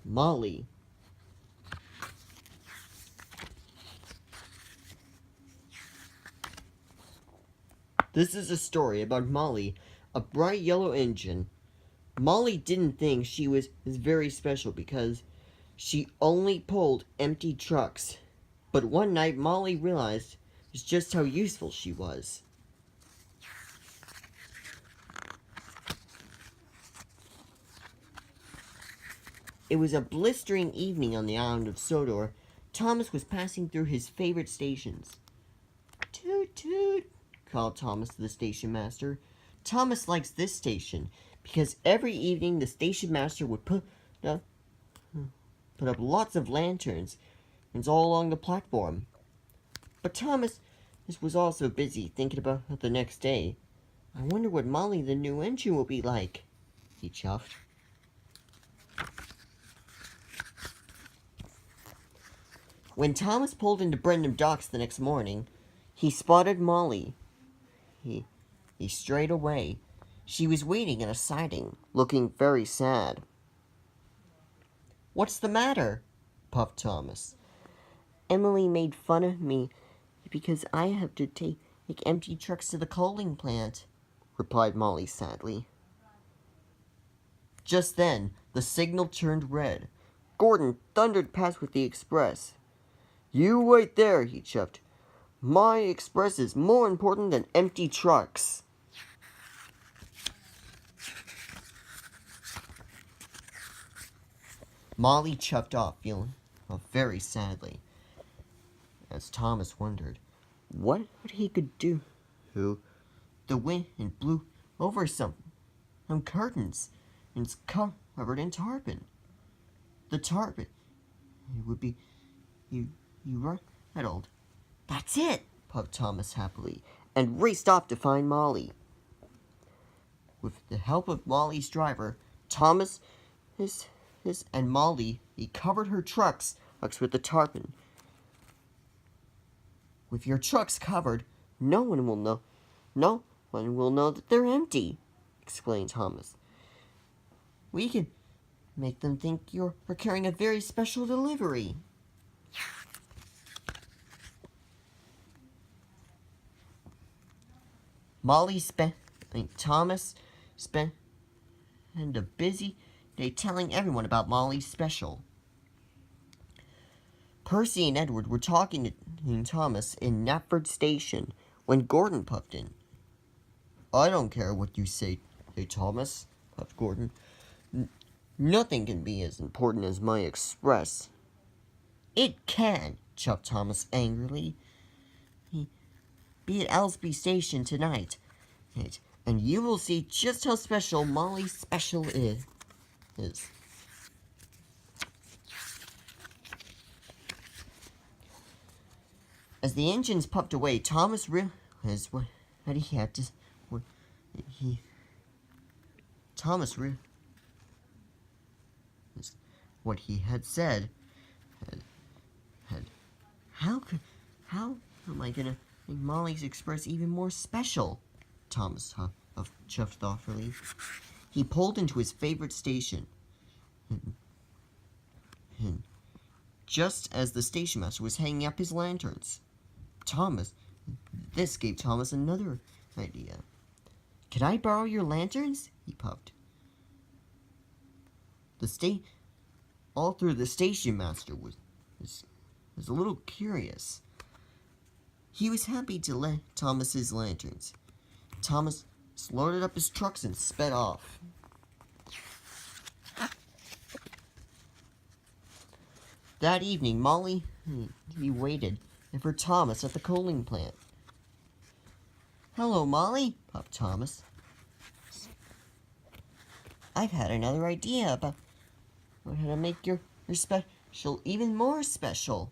Molly. This is a story about Molly, a bright yellow engine. Molly didn't think she was very special because she only pulled empty trucks. But one night Molly realized just how useful she was. It was a blistering evening on the island of Sodor. Thomas was passing through his favorite stations. Toot toot, called Thomas to the station master. Thomas likes this station because every evening the station master would put up lots of lanterns and all along the platform. But Thomas was also busy thinking about the next day. I wonder what Molly the new engine will be like, he chuffed. When Thomas pulled into Brendam Docks the next morning, he spotted Molly. He strayed away. She was waiting in a siding, looking very sad. What's the matter? Puffed Thomas. Emily made fun of me because I have to take empty trucks to the coaling plant, replied Molly sadly. Just then, the signal turned red. Gordon thundered past with the express. You wait there, he chuffed. My express is more important than empty trucks. Molly chuffed off, feeling very sadly, as Thomas wondered what he could do. The wind blew over some curtains and it's covered in tarpaulin. The tarpaulin would be you rattled. That's it, puffed Thomas happily, and raced off to find Molly. With the help of Molly's driver, Thomas and Molly, he covered her trucks with the tarpaulin. With your trucks covered, no one will know that they're empty, explained Thomas. We can make them think you're carrying a very special delivery. Thomas spent a busy day telling everyone about Molly's special. Percy and Edward were talking to Thomas in Knapford Station when Gordon puffed in. I don't care what you say, Thomas, puffed Gordon. Nothing can be as important as my express. It can, chuffed Thomas angrily. Be at Elsby Station tonight, and you will see just how special Molly's special is. As the engines puffed away, Thomas realized what he had to. What he had said. How am I gonna make Molly's Express even more special? Thomas chuffed thoughtfully. He pulled into his favorite station. Just as the station master was hanging up his lanterns. This gave Thomas another idea. Can I borrow your lanterns? He puffed. All through the station master was a little curious. He was happy to lend Thomas his lanterns. Thomas loaded up his trucks and sped off. That evening, Molly waited for Thomas at the coaling plant. Hello, Molly, puffed Thomas. I've had another idea about how to make your special even more special.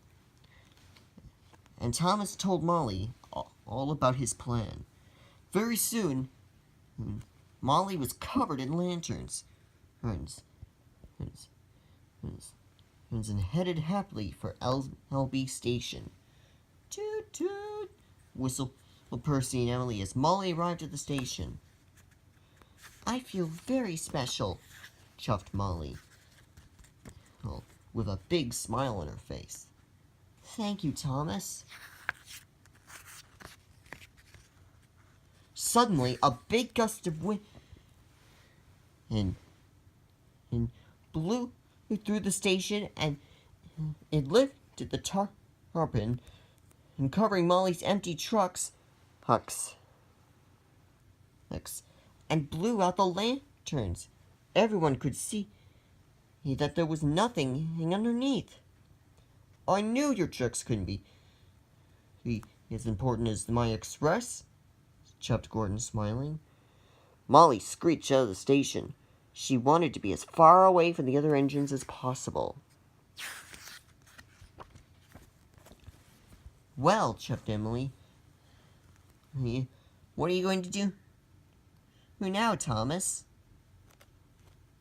And Thomas told Molly all about his plan. Very soon, Molly was covered in lanterns and headed happily for LB Station. Toot toot, whistled Percy and Emily as Molly arrived at the station. I feel very special, chuffed Molly. with a big smile on her face. Thank you, Thomas. Suddenly, a big gust of wind and blew through the station, and it lifted the tarpaulin and covering Molly's empty trucks, hucks, and blew out the lanterns. Everyone could see that there was nothing underneath. I knew your trucks couldn't be as important as my express, chuckled Gordon, smiling. Molly screeched out of the station. She wanted to be as far away from the other engines as possible. Well, chuckled Emily, what are you going to do? Who now, Thomas?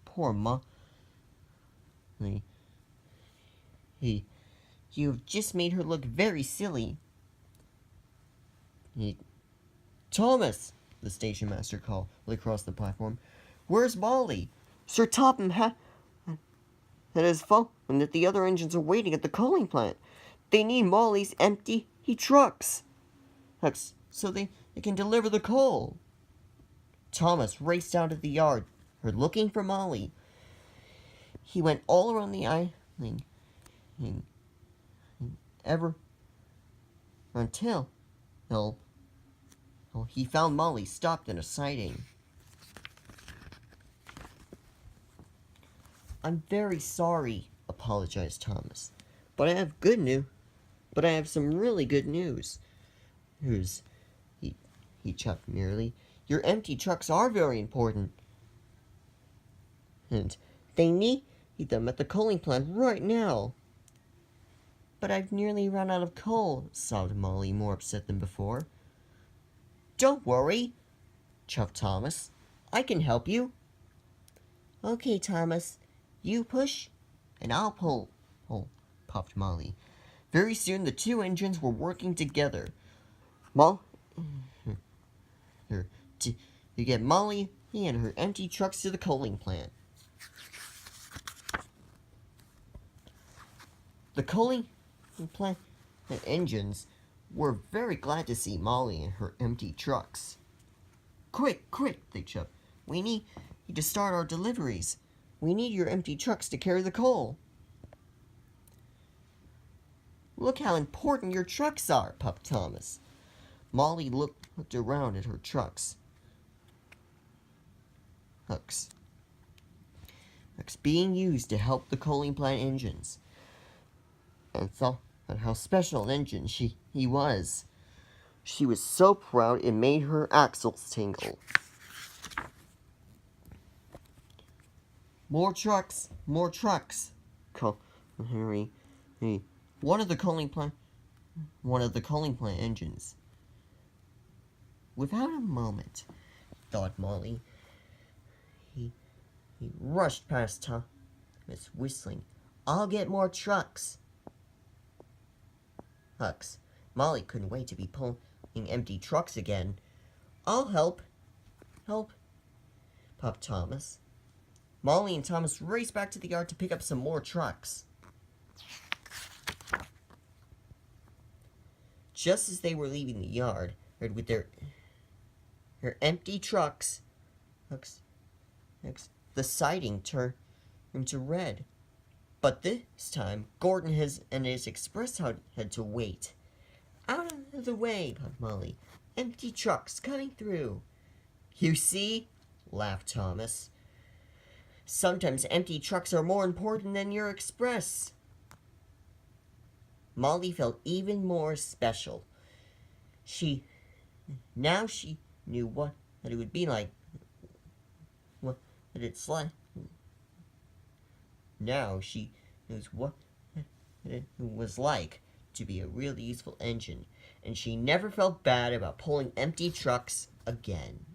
Poor Molly. You have just made her look very silly. Thomas, the station master called across the platform. Where's Molly? Sir Topham had his phone that the other engines are waiting at the coaling plant. They need Molly's empty trucks so they can deliver the coal. Thomas raced out of the yard, looking for Molly. He went all around the island until he found Molly stopped in a siding. I'm very sorry, apologized Thomas. But I have good news. But I have some really good news. He chuckled merely. Your empty trucks are very important. And they need them at the coaling plant right now. But I've nearly run out of coal, sobbed Molly, more upset than before. Don't worry, chuckled Thomas. I can help you. Okay, Thomas. You push, and I'll pull, puffed Molly. Very soon the two engines were working together. To get Molly and her empty trucks to the coaling plant. The coaling plant engines were very glad to see Molly and her empty trucks. Quick, they chirped. We need to start our deliveries. We need your empty trucks to carry the coal. Look how important your trucks are, puffed Thomas. Molly looked around at her trucks. Hooks being used to help the coaling plant engines. And thought how special an engine he was. She was so proud it made her axles tingle. More trucks, called Henry. One of the coaling plant engines. Without a moment, thought Molly, he rushed past Thomas, whistling, I'll get more trucks. Hucks. Molly couldn't wait to be pulling empty trucks again. I'll help, puffed Thomas. Molly and Thomas raced back to the yard to pick up some more trucks. Just as they were leaving the yard, with their empty trucks, the siding turned to red. But this time, Gordon and his express had to wait. Out of the way, puffed Molly. Empty trucks coming through. You see, laughed Thomas. Sometimes empty trucks are more important than your express. Molly felt even more special. She knew what it would be like. What it's like. Now she knows what it was like to be a really useful engine, and she never felt bad about pulling empty trucks again.